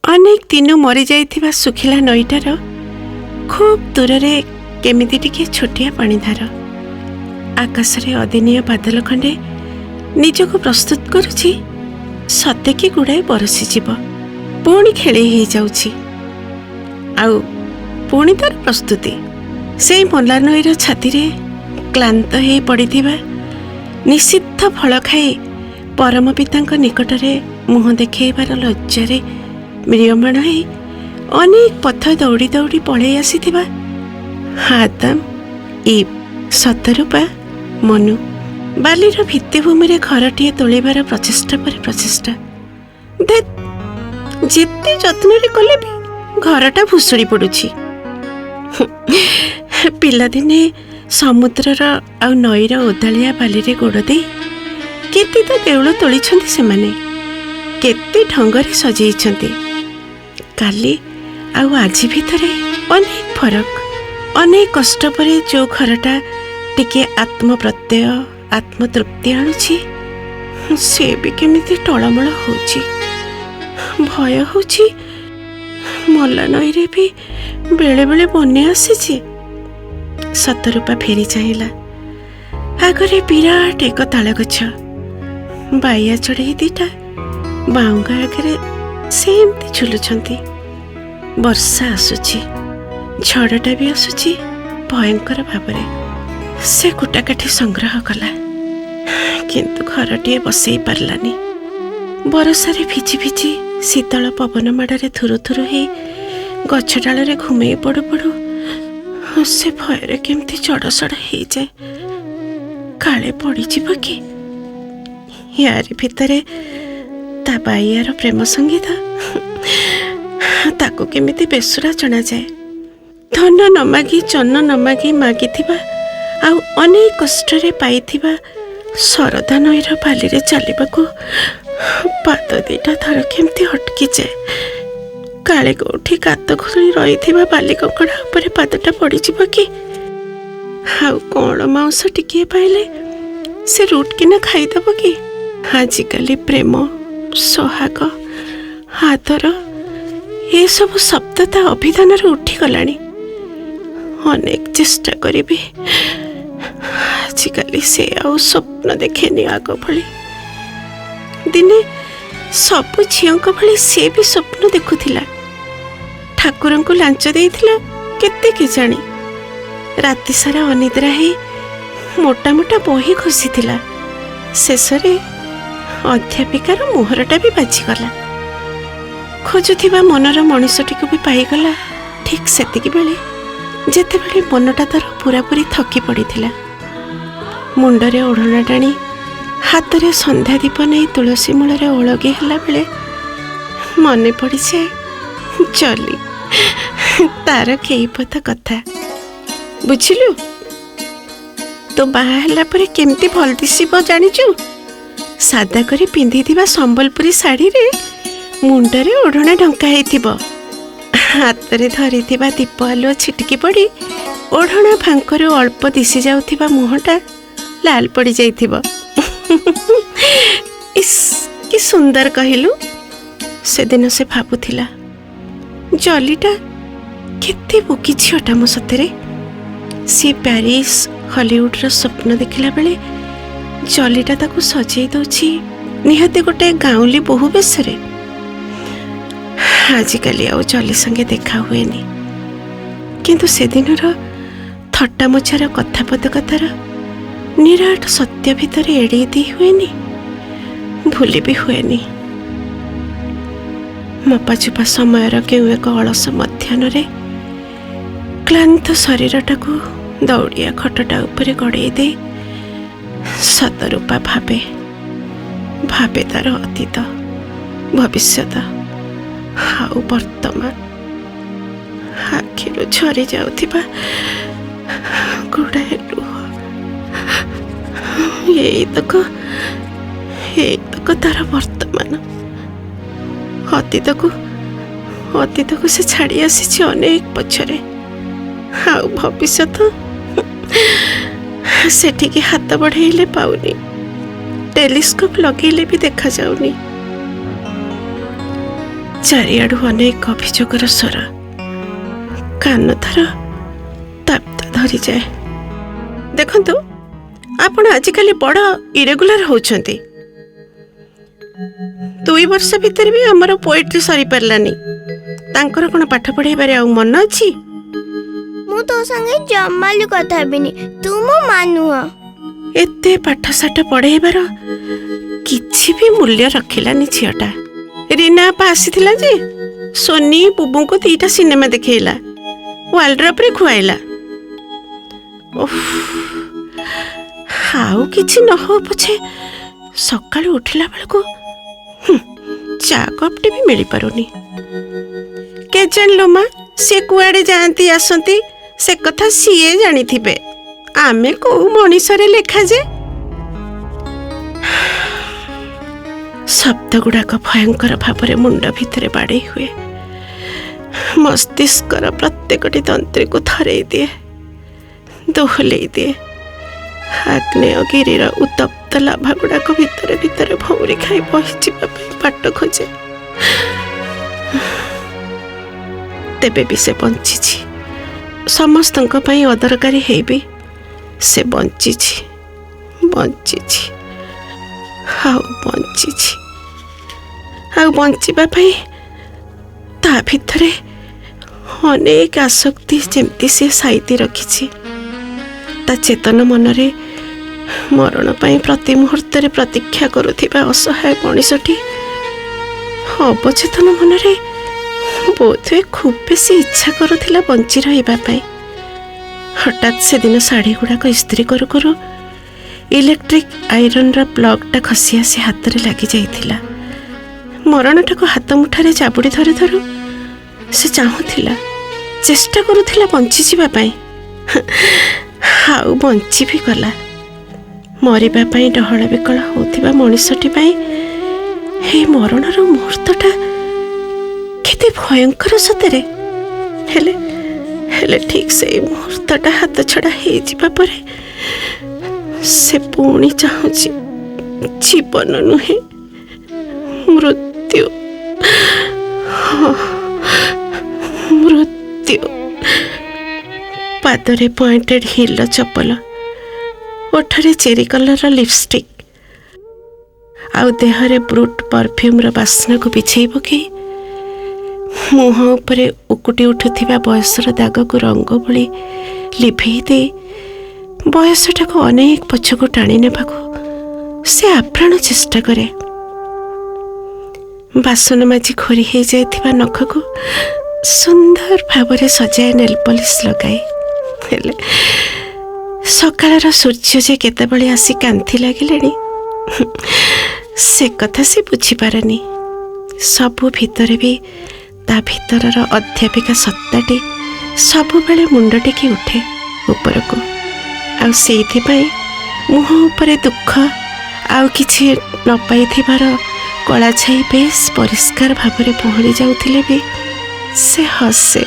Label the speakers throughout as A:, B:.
A: ଅନେକ ଦିନ ମରିଯାଇଥିବା ଶୁଖିଲା ନଈଟାର ଖୁବ୍ ଦୂରରେ କେମିତି ଟିକିଏ ଛୋଟିଆ ପାଣିଧାର। ଆକାଶରେ ଅଦିନିଆ ବାଦଲ ଖଣ୍ଡେ ନିଜକୁ ପ୍ରସ୍ତୁତ କରୁଛି ସତେକି ଗୁଡ଼ାଏ ବରଷିଯିବ, ପୁଣି ଖେଳେଇ ହେଇଯାଉଛି। ଆଉ ପୁଣି ତାର ପ୍ରସ୍ତୁତି। ସେଇ ମଲା ନଈର ଛାତିରେ କ୍ଳାନ୍ତ ହେଇ ପଡ଼ିଥିବା, ନିଷିଦ୍ଧ ଫଳ ଖାଇ ପରମ ପିତାଙ୍କ ନିକଟରେ ମୁହଁ ଦେଖାଇବାର ଲଜ୍ଜାରେ ମ୍ରିୟମାଣ ହେଇ ଅନେକ ପଥ ଦୌଡ଼ି ଦୌଡ଼ି ପଳେଇ ଆସିଥିବା ଆଦମ, ଇବ୍, ଶତରୂପା, ମନୁ। ବାଲିର ଭିତ୍ତିଭୂମିରେ ଘରଟିଏ ତୋଳିବାର ପ୍ରଚେଷ୍ଟା ପରେ ପ୍ରଚେଷ୍ଟା। ଯେତେ ଯତ୍ନରେ କଲେ ବି ଘରଟା ଭୁଷୁଡ଼ି ପଡ଼ୁଛି। ପିଲାଦିନେ ସମୁଦ୍ରର ଆଉ ନଈର ଓଦାଳିଆ ବାଲିରେ ଗୋଡ଼ ଦେଇ କେତେ ତ ଦେଉଳ ତୋଳିଛନ୍ତି ସେମାନେ, କେତେ ଢଙ୍ଗରେ ସଜେଇଛନ୍ତି। କାଲି ଆଉ ଆଜି ଭିତରେ ଅନେକ ଫରକ। ଅନେକ କଷ୍ଟ ପରେ ଯେଉଁ ଘରଟା ଟିକିଏ ଆତ୍ମପ୍ରତ୍ୟୟ, ଆତ୍ମତୃପ୍ତି ଆଣୁଛି, ସେ ବି କେମିତି ଟଳମଳ ହେଉଛି। ଭୟ ହେଉଛି ମଲା ନଈରେ ବି ବେଳେବେଳେ ବନ୍ୟା ଆସିଛି। ଶତରୂପା ଫେରି ଚାହିଁଲା। ଆଗରେ ବିରାଟ ଏକ ତାଳ ଗଛ, ବାଇଆ ଚଢ଼େଇ ଦିଟା ବାଉଙ୍ଗା ଆଗରେ ସେମିତି ଝୁଲୁଛନ୍ତି। ବର୍ଷା ଆସୁଛି, ଝଡ଼ଟା ବି ଆସୁଛି ଭୟଙ୍କର ଭାବରେ। ସେ କୁଟାକାଠି ସଂଗ୍ରହ କଲା, କିନ୍ତୁ ଘରଟିଏ ବସେଇ ପାରିଲାନି। ବରଷାରେ ଭିଜି ଭିଜି ଶୀତଳ ପବନ ମାଡ଼ରେ ଥୁରୁ ଥୁରୁ ହେଇ ଗଛ ଡାଳରେ ଘୁମେଇ ପଡ଼ୁ ପଡ଼ୁ ସେ ଭୟରେ କେମିତି ଚଡ଼ସଡ଼ ହେଇଯାଏ। କାଳେ ପଡ଼ିଯିବ କି? ୟାରି ଭିତରେ ତା ବାଇଆର ପ୍ରେମ ସଙ୍ଗୀତ ତାକୁ କେମିତି ବେସୁରା ଜଣାଯାଏ। ଧନ ନ ମାଗି ଜନ ନ ମାଗି ମାଗିଥିବା ଆଉ ଅନେକ କଷ୍ଟରେ ପାଇଥିବା ଶରଦା ନଈର ବାଲିରେ ଚାଲିବାକୁ ପାଦ ଦିଟା ଥର କେମିତି ଅଟକିଯାଏ। କାଳେ କୋଉଠି ଗାତ ଖୋଳି ରହିଥିବା ବାଲି କଙ୍କଡ଼ା ଉପରେ ପାଦଟା ପଡ଼ିଯିବ କି? ଆଉ କଣ ମାଉଁସ ଟିକିଏ ପାଇଲେ ସେ ରୁଟ୍ କିନା ଖାଇଦେବ କି? ଆଜିକାଲି ପ୍ରେମ, ସୋହାଗ, ଆଦର ଏସବୁ ଶବ୍ଦ ତା ଅଭିଧାନରୁ ଉଠିଗଲାଣି। ଅନେକ ଚେଷ୍ଟା କରିବି, ଆଜିକାଲି ସେ ଆଉ ସ୍ୱପ୍ନ ଦେଖେନି ଆଗ ଭଳି। ଦିନେ ସବୁ ଝିଅଙ୍କ ଭଳି ସେ ବି ସ୍ୱପ୍ନ ଦେଖୁଥିଲା। ଠାକୁରଙ୍କୁ ଲାଞ୍ଚ ଦେଇଥିଲା କେତେ କେଜାଣି। ରାତି ସାରା ଅନିଦ୍ରା ହେଇ ମୋଟା ମୋଟା ବହି ଘୋଷିଥିଲା। ଶେଷରେ ଅଧ୍ୟାପିକାର ମୋହରଟା ବି ବାଜିଗଲା। ଖୋଜୁଥିବା ମନର ମଣିଷଟିକୁ ବି ପାଇଗଲା ଠିକ୍ ସେତିକି ବେଳେ, ଯେତେବେଳେ ମନଟା ତାର ପୁରାପୁରି ଥକି ପଡ଼ିଥିଲା। ମୁଣ୍ଡରେ ଓଢ଼ଣା ଟାଣି ହାତରେ ସନ୍ଧ୍ୟା ଦୀପ ନେଇ ତୁଳସୀ ମୂଳରେ ଓଳଗି ହେଲା ବେଳେ ମନେ ପଡ଼ିଯାଏ ଜଲି, ତାର କେଇପଦ କଥା। ବୁଝିଲୁ, ତୁ ବାହା ହେଲା ପରେ କେମିତି ଭଲ ଦିଶିବ ଜାଣିଛୁ? ସାଦା କରି ପିନ୍ଧିଥିବା ସମ୍ବଲପୁରୀ ଶାଢ଼ୀରେ ମୁଣ୍ଡରେ ଓଢ଼ଣା ଢଙ୍କା ହେଇଥିବ, ହାତରେ ଧରିଥିବା ଦୀପ ଆଲୁଅ ଛିଟିକି ପଡ଼ି ଓଢ଼ଣା ଫାଙ୍କରୁ ଅଳ୍ପ ଦିଶି ଯାଉଥିବା ମୁହଁଟା ଲାଲ ପଡ଼ିଯାଇଥିବ। ଇସ୍, କି ସୁନ୍ଦର କହିଲୁ। ସେଦିନ ସେ ଭାବୁଥିଲା, ଜଲିଟା କେତେ ବୋକି ଝିଅଟା ମୋ ସତରେ। ସିଏ ପ୍ୟାରିସ୍, ହଲିଉଡ଼ର ସ୍ୱପ୍ନ ଦେଖିଲା ବେଳେ ଜଲିଟା ତାକୁ ସଜେଇ ଦେଉଛି ନିହାତି ଗୋଟେ ଗାଉଁଲି ବୋହୂ ବେଶରେ। ଆଜିକାଲି ଆଉ ଜଲି ସାଙ୍ଗେ ଦେଖା ହୁଏନି, କିନ୍ତୁ ସେଦିନର ଥଟ୍ଟା ମଜାର କଥାପଦକଥାର ନିରାଟ ସତ୍ୟ ଭିତରେ ଏଡ଼େଇ ଦେଇ ହୁଏନି, ଭୁଲି ବି ହୁଏନି। ମପାଚୁପା ସମୟର କେଉଁ ଏକ ଅଳସ ମଧ୍ୟାହ୍ନରେ କ୍ଳାନ୍ତ ଶରୀରଟାକୁ ଦୌଡ଼ିଆ ଖଟଟା ଉପରେ ଗଡ଼େଇ ଦେଇ ଶତରୂପା ଭାବେ ତାର ଅତୀତ, ଭବିଷ୍ୟତ ଆଉ ବର୍ତ୍ତମାନ। ଆଖିରୁ ଝରି ଯାଉଥିବା ଗୁଡ଼ାଏ ଲୁହ। ଏଇତକ ତାର ବର୍ତ୍ତମାନ। ଅତୀତକୁ ସେ ଛାଡ଼ି ଆସିଛି ଅନେକ ପଛରେ। ଆଉ ଭବିଷ୍ୟତ ସେଠିକି ହାତ ବଢ଼େଇଲେ ପାଉନି, ଟେଲିସ୍କୋପ ଲଗେଇଲେ ବି ଦେଖାଯାଉନି। ଚାରିଆଡ଼ୁ ଅନେକ ଅଭିଯୋଗର ସ୍ୱର କାନ ଧର ତାପ୍ତ ଧରିଯାଏ। ଦେଖନ୍ତୁ, ଆପଣ ଆଜିକାଲି ବଡ଼ ଇରେଗୁଲାର ହେଉଛନ୍ତି। 2 ବର୍ଷ ଭିତରେ ବି ଆମର ପୋଏଟ୍ରି ସରିପାରିଲାନି। ତାଙ୍କର କ'ଣ ପାଠ ପଢ଼େଇବାରେ ଆଉ ମନ ଅଛି?
B: ମୁଁ ତୋ ସାଙ୍ଗେ ଜମାଲୁ କଥା ହେବିନି, ତୁ ମୋ ମା ନୁହଁ।
A: ଏତେ ପାଠଶାଠ ପଢ଼େଇବାର କିଛି ବି ମୂଲ୍ୟ ରଖିଲାନି ଝିଅଟା। ରୀନା ଆପା ଆସିଥିଲା ଯେ ସୋନି ବୁବୁଙ୍କୁ 2ଟା ସିନେମା ଦେଖେଇଲା, ୱାର୍ଲଡ୍ରପରେ ଖୁଆଇଲା। ଆଉ କିଛି ନ ହଉ ପଛେ ସକାଳୁ ଉଠିଲା ବେଳକୁ ଚା କପ୍ଟେ ବି ମିଳିପାରୁନି। କେଜାଣି ଲୋ ମା, ସେ କୁଆଡ଼େ ଯାଆନ୍ତି ଆସନ୍ତି ସେ କଥା ସିଏ ଜାଣିଥିବେ। ଆମେ କୋଉ ମଣିଷରେ ଲେଖା ଯେ? ଶବ୍ଦ ଗୁଡ଼ାକ ଭୟଙ୍କର ଭାବରେ ମୁଣ୍ଡ ଭିତରେ ବାଡ଼େଇ ହୁଏ। ମସ୍ତିଷ୍କର ପ୍ରତ୍ୟେକଟି ତନ୍ତ୍ରୀକୁ ଥରେଇ ଦିଏ, ଦୋହଲେଇ ଦିଏ। ଆଗ୍ନେୟଗିରିର ଉତ୍ତପ୍ତ ଲାଭା ଗୁଡ଼ାକ ଭିତରେ ଭିତରେ ଭଉଁରୀ ଖାଇ ବହିଯିବା ପାଇଁ ବାଟ ଖୋଜେ। ତେବେ ବି ସେ ବଞ୍ଚିଛି। ସମସ୍ତଙ୍କ ପାଇଁ ଅଦରକାରୀ ହେଇବି ସେ ବଞ୍ଚିଛି, ବଞ୍ଚିଛି, ଆଉ ବଞ୍ଚିଛି। ଆଉ ବଞ୍ଚିବା ପାଇଁ ତା ଭିତରେ ଅନେକ ଆସକ୍ତି ଯେମିତି ସେ ସାଇତି ରଖିଛି। ତା ଚେତନ ମନରେ ମରଣ ପାଇଁ ପ୍ରତି ମୁହୂର୍ତ୍ତରେ ପ୍ରତୀକ୍ଷା କରୁଥିବା ଅସହାୟ ମଣିଷଟି ଅବଚେତନ ମନରେ ବୋଧହୁଏ ଖୁବ୍ ବେଶୀ ଇଚ୍ଛା କରୁଥିଲା ବଞ୍ଚି ରହିବା ପାଇଁ। ହଠାତ୍ ସେଦିନ ଶାଢ଼ୀ ଗୁଡ଼ାକ ଇସ୍ତ୍ରୀ କରୁ କରୁ ଇଲେକ୍ଟ୍ରିକ୍ ଆଇରନ୍ର ପ୍ଲଗ୍ଟା ଖସି ଆସି ହାତରେ ଲାଗିଯାଇଥିଲା। ମରଣଟାକୁ ହାତ ମୁଠାରେ ଚାବୁଡ଼ି ଧରୁ ଧରୁ ସେ ଚାହୁଁଥିଲା, ଚେଷ୍ଟା କରୁଥିଲା ବଞ୍ଚିଯିବା ପାଇଁ। ଆଉ ବଞ୍ଚି ବି ଗଲା। ମରିବା ପାଇଁ ଡହଳ ବିକଳ ହେଉଥିବା ମଣିଷଟି ପାଇଁ ଏହି ମରଣର ମୁହୂର୍ତ୍ତଟା କେତେ ଭୟଙ୍କର ସତରେ। ହେଲେ ହେଲେ ଠିକ୍ ସେଇ ମୁହୂର୍ତ୍ତଟା ହାତ ଛଡ଼ା ହେଇଯିବା ପରେ ସେ ପୁଣି ଚାହୁଁଛି ଜୀବନ ନୁହେଁ, ମୃତ୍ୟୁ। ମୃତ୍ୟୁ। ପାଦରେ ପଏଣ୍ଟେଡ୍ ହିଲ୍ର ଚପଲ, ଓଠରେ ଚେରି କଲର୍ର ଲିପଷ୍ଟିକ୍, ଆଉ ଦେହରେ ବ୍ରୁଟ୍ ପରଫ୍ୟୁମ୍ର ବାସ୍ନାକୁ ବିଛେଇ ପକାଇ ମୁହଁ ଉପରେ ଉକୁଟି ଉଠୁଥିବା ବୟସର ଦାଗକୁ ରଙ୍ଗ ଭଳି ଲିଭେଇ ଦେଇ ବୟସଟାକୁ ଅନେକ ପଛକୁ ଟାଣି ନେବାକୁ ସେ ଆପ୍ରାଣ ଚେଷ୍ଟା କରେ। ବାସନ ମାଜି ଖୋରି ହେଇଯାଇଥିବା ନଖକୁ ସୁନ୍ଦର ଭାବରେ ସଜାଏ ନେଲ୍ ପଲିସ୍ ଲଗାଏ। ହେଲେ ସକାଳର ସୂର୍ଯ୍ୟ ଯେ କେତେବେଳେ ଆସି କାନ୍ଥି ଲାଗିଲେଣି ସେ କଥା ସେ ବୁଝିପାରେନି। ସବୁ ଭିତରେ ବି ତା ଭିତରର ଅଧ୍ୟାପିକା ସତ୍ତାଟି ସବୁବେଳେ ମୁଣ୍ଡ ଟେକି ଉଠେ ଉପରକୁ। ଆଉ ସେଇଥିପାଇଁ ମୁହଁ ଉପରେ ଦୁଃଖ ଆଉ କିଛି ନ ପାଇଥିବାର କଳା ଛାଇ ବେଶ୍ ପରିଷ୍କାର ଭାବରେ ପହଁରି ଯାଉଥିଲେ ବି ସେ ହସେ।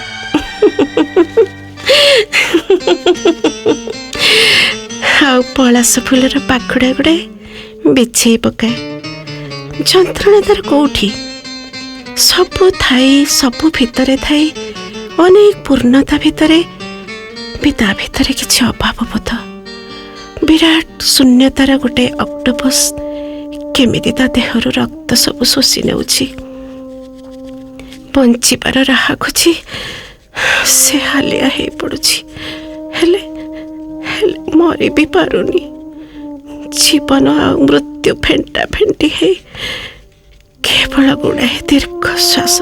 A: ଆଉ ପଳାସ ଫୁଲର ପାଖୁଡ଼ା ଗୁଡ଼ାଏ ବିଛେଇ ପକାଏ। ଯନ୍ତ୍ରଣା ତାର କୋଉଠି? ସବୁ ଥାଇ, ସବୁ ଭିତରେ ଥାଇ ଅନେକ ପୂର୍ଣ୍ଣତା ଭିତରେ ବି ତା ଭିତରେ କିଛି ଅଭାବ ବୋଧ। ବିରାଟ ଶୂନ୍ୟତାର ଗୋଟେ ଅକ୍ଟୋପସ୍ କେମିତି ତା ଦେହରୁ ରକ୍ତ ସବୁ ଶୋଷି ନେଉଛି। ବଞ୍ଚିବାର ରାହା ଖୋଜି ସେ ହାଲିଆ ହେଇ ପଡ଼ୁଛି। ହେଲେ ହେଲେ ମରି ବି ପାରୁନି। ଜୀବନ ଆଉ ମୃତ୍ୟୁ ଫେଣ୍ଟା ଫେଣ୍ଟି ହେଇ କେବଳ ଗୁଡ଼ାଏ ଦୀର୍ଘଶ୍ୱାସ।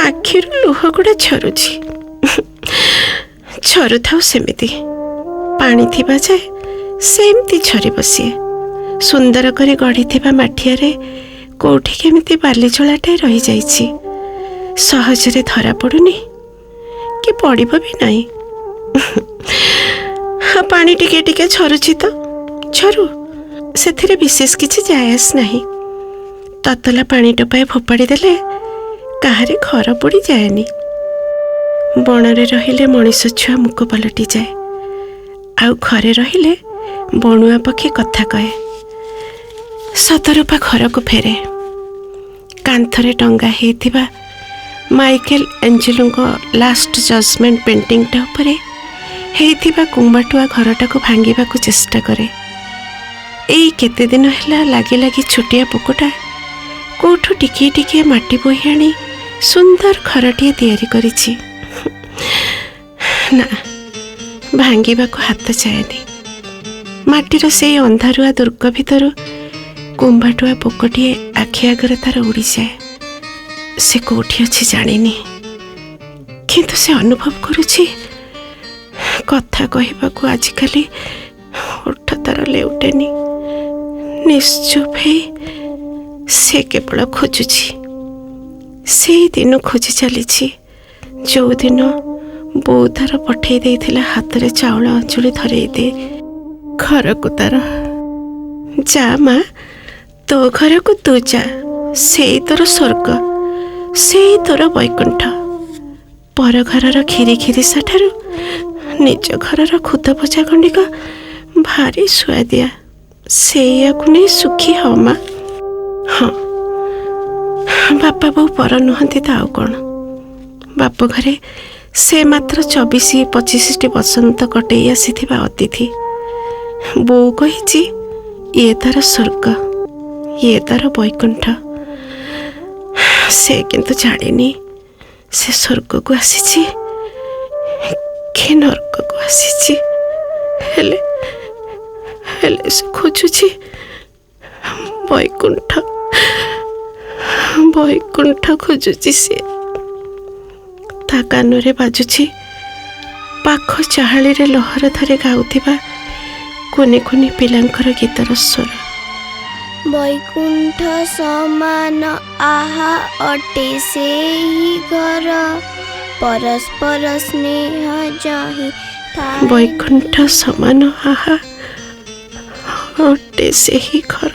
A: ଆଖିରୁ ଲୁହ ଗୁଡ଼ା ଝରୁଛି। ଝରୁଥାଉ ସେମିତି, ପାଣି ଥିବା ଯାଏ ସେମିତି ଝରିବ ସିଏ। ସୁନ୍ଦର କରି ଗଢ଼ିଥିବା ମାଠିଆରେ କୋଉଠି କେମିତି ବାଲିଜଳାଟେ ରହିଯାଇଛି। ସହଜରେ ଧରା ପଡ଼ୁନି କି ପଡ଼ିବ ବି ନାହିଁ। ପାଣି ଟିକେ ଟିକେ ଝରୁଛି ତ ଝରୁ, ସେଥିରେ ବିଶେଷ କିଛି ଯାଏଆସ ନାହିଁ। ତତଲା ପାଣି ଟୋପାଏ ଫୋପାଡ଼ି ଦେଲେ କାହାରି ଘର ପୋଡ଼ି ଯାଏନି। ବଣରେ ରହିଲେ ମଣିଷ ଛୁଆ ମୁକ ପାଲଟିଯାଏ, ଆଉ ଘରେ ରହିଲେ ବଣୁଆ ପକ୍ଷୀ କଥା କହେ। ସତରୂପା ଘରକୁ ଫେରେ। କାନ୍ଥରେ ଟଙ୍ଗା ହେଇଥିବା ମାଇକେଲ ଏଞ୍ଜେଲୋଙ୍କ ଲାଷ୍ଟ ଜଜମେଣ୍ଟ ପେଣ୍ଟିଂଟା ଉପରେ ହେଇଥିବା କୁମ୍ବାଟୁଆ ଘରଟାକୁ ଭାଙ୍ଗିବାକୁ ଚେଷ୍ଟା କରେ। ଏଇ କେତେ ଦିନ ହେଲା ଲାଗି ଲାଗି ଛୋଟିଆ ପୋକଟା କେଉଁଠୁ ଟିକିଏ ଟିକିଏ ମାଟି ବୋହି ଆଣି ସୁନ୍ଦର ଘରଟିଏ ତିଆରି କରିଛି। ନା, ଭାଙ୍ଗିବାକୁ ହାତ ଚାଏନି। ମାଟିର ସେଇ ଅନ୍ଧାରୁଆ ଦୁର୍ଗ ଭିତରୁ କୁମ୍ଭାଟୁଆ ପୋକଟିଏ ଆଖି ଆଗରେ ତାର ଉଡ଼ିଯାଏ। ସେ କେଉଁଠି ଅଛି ଜାଣିନି, କିନ୍ତୁ ସେ ଅନୁଭବ କରୁଛି କଥା କହିବାକୁ ଆଜିକାଲି ଓଠ ତାର ଲେଉଟେନି। ନିଶ୍ଚୁପ ହେଇ ସେ କେବଳ ଖୋଜୁଛି। ସେଇ ଦିନ ଖୋଜି ଚାଲିଛି ଯେଉଁଦିନ ବୋଉ ତାର ପଠେଇ ଦେଇଥିଲା ହାତରେ ଚାଉଳ ଅଞ୍ଚୁଳି ଧରେଇ ଦେ ଘରକୁ ତାର। ଯା ମା, ତୋ ଘରକୁ ତୁ ଯା, ସେଇ ତୋର ସ୍ୱର୍ଗ, ସେଇ ତୋର ବୈକୁଣ୍ଠ। ପର ଘରର କ୍ଷୀରି କ୍ଷୀରିସା ଠାରୁ ନିଜ ଘରର ଖୁଦ ଭଜା ଖଣ୍ଡିକ ଭାରି ସୁଆଦିଆ। ସେଇଆକୁ ନେଇ ସୁଖୀ ହ ମା। ହଁ, ବାପା ବୋଉ ପର ନୁହନ୍ତି ତ ଆଉ କ'ଣ। ବାପ ଘରେ ସେ ମାତ୍ର 24-25ଟି ବସନ୍ତ କଟେଇ ଆସିଥିବା ଅତିଥି। ବୋଉ କହିଛି ଇଏ ତାର ସ୍ୱର୍ଗ, ଇଏ ତାର ବୈକୁଣ୍ଠ। ସେ କିନ୍ତୁ ଜାଣିନି ସେ ସ୍ୱର୍ଗକୁ ଆସିଛି କି ନର୍କକୁ ଆସିଛି। ହେଲେ ସେ ଖୋଜୁଛି ବୈକୁଣ୍ଠ, ବୈକୁଣ୍ଠ ଖୋଜୁଛି ସେ। ତା କାନରେ ବାଜୁଛି ପାଖ ଚାହାଳିରେ ଲହର ଧରି ଗାଉଥିବା କୁନି କୁନି ପିଲାଙ୍କର ଗୀତର ସ୍ୱର।
B: ବୈକୁଣ୍ଠ ସମାନ ଆହା ଅଟେ ସେହି ଘର, ପରସ୍ପର ସ୍ନେହ ଯହିଁ ଥାଏ।
A: ବୈକୁଣ୍ଠ ସମାନ ଆହା ଅଟେ ସେହି ଘର,